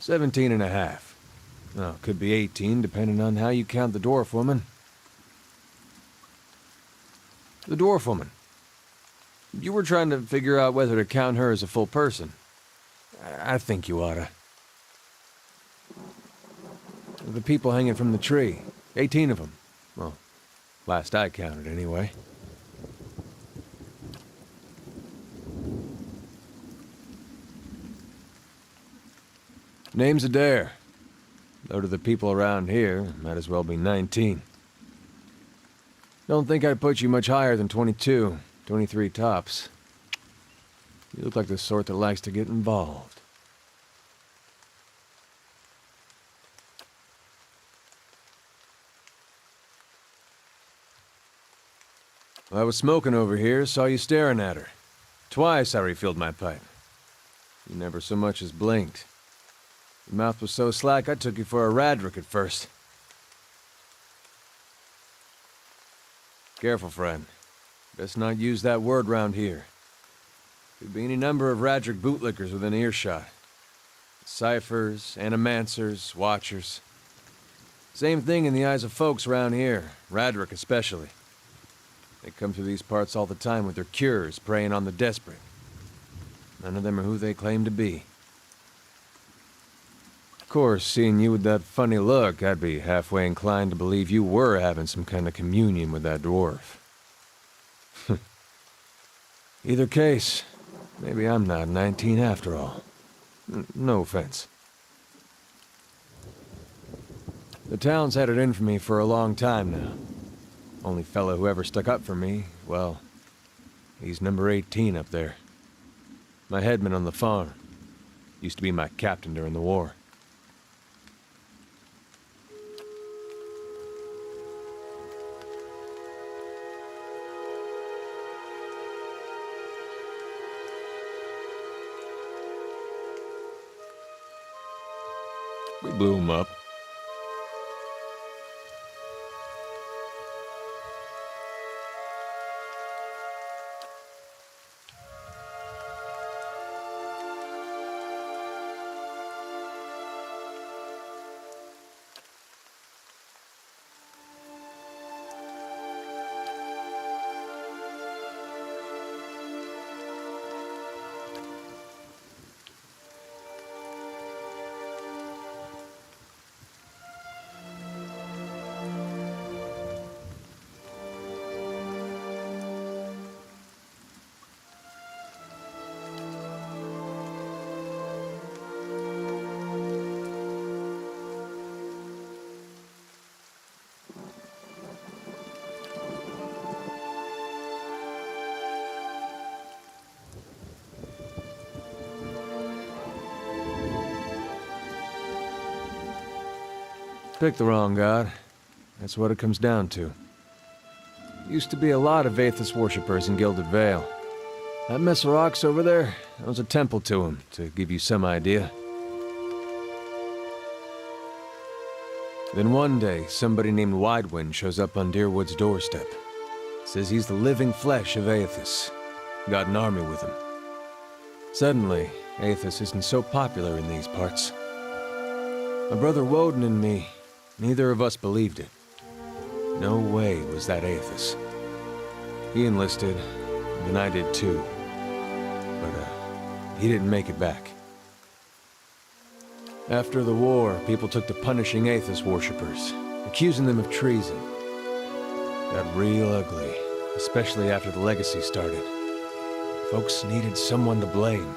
17 and a half. Well, could be 18, depending on how you count the dwarf woman. The dwarf woman. You were trying to figure out whether to count her as a full person. I think you oughta. The people hanging from the tree. 18 of them. Well, last I counted, anyway. Name's Eder. Though to the people around here, might as well be 19. Don't think I'd put you much higher than 22, 23 tops. You look like the sort that likes to get involved. I was smoking over here, saw you staring at her. Twice I refilled my pipe. You never so much as blinked. Your mouth was so slack I took you for a Radric at first. Careful, friend. Best not use that word round here. Could be any number of Radric bootlickers within earshot. Ciphers, animancers, watchers. Same thing in the eyes of folks around here, Radric especially. They come through these parts all the time with their cures, preying on the desperate. None of them are who they claim to be. Of course, seeing you with that funny look, I'd be halfway inclined to believe you were having some kind of communion with that dwarf. Either case, maybe I'm not 19 after all. No offense. The town's had it in for me for a long time now. Only fellow who ever stuck up for me, well, he's number 18 up there. My headman on the farm. Used to be my captain during the war. We blew him up. Picked the wrong god. That's what it comes down to. Used to be a lot of Aethys worshippers in Gilded Vale. That mess of rocks over there, that was a temple to him, to give you some idea. Then one day, somebody named Widewind shows up on Deerwood's doorstep. Says he's the living flesh of Aethys. Got an army with him. Suddenly, Aethys isn't so popular in these parts. My brother Woden and me, neither of us believed it. No way was that Aethys. He enlisted, and I did too. But, he didn't make it back. After the war, people took to punishing Aethys worshippers, accusing them of treason. Got real ugly, especially after the legacy started. Folks needed someone to blame.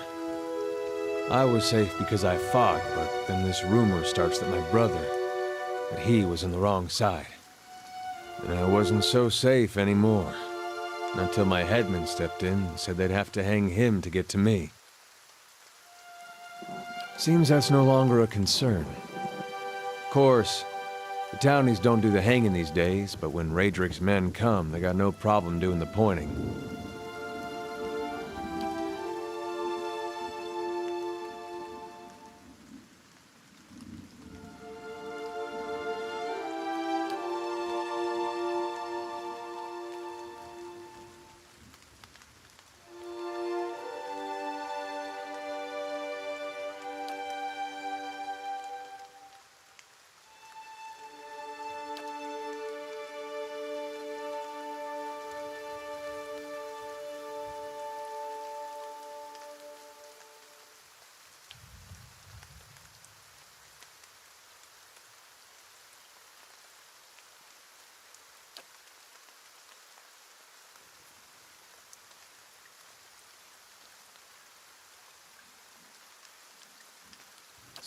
I was safe because I fought, but then this rumor starts that my brother, that he was on the wrong side. And I wasn't so safe anymore. Not till my headman stepped in and said they'd have to hang him to get to me. Seems that's no longer a concern. Of course, the townies don't do the hanging these days, but when Raedric's men come, they got no problem doing the pointing.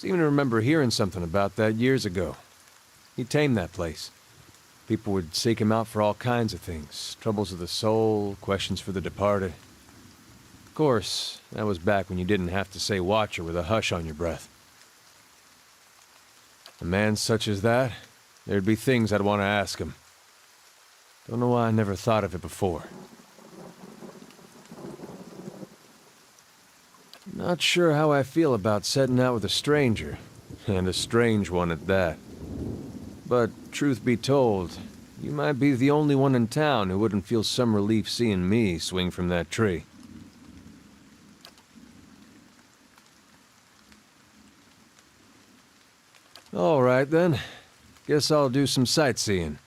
Seem to remember hearing something about that years ago. He tamed that place. People would seek him out for all kinds of things. Troubles of the soul, questions for the departed. Of course, that was back when you didn't have to say Watcher with a hush on your breath. A man such as that, there'd be things I'd want to ask him. Don't know why I never thought of it before. Not sure how I feel about setting out with a stranger, and a strange one at that. But, truth be told, you might be the only one in town who wouldn't feel some relief seeing me swing from that tree. All right, then. Guess I'll do some sightseeing.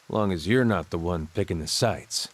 Long as you're not the one picking the sights.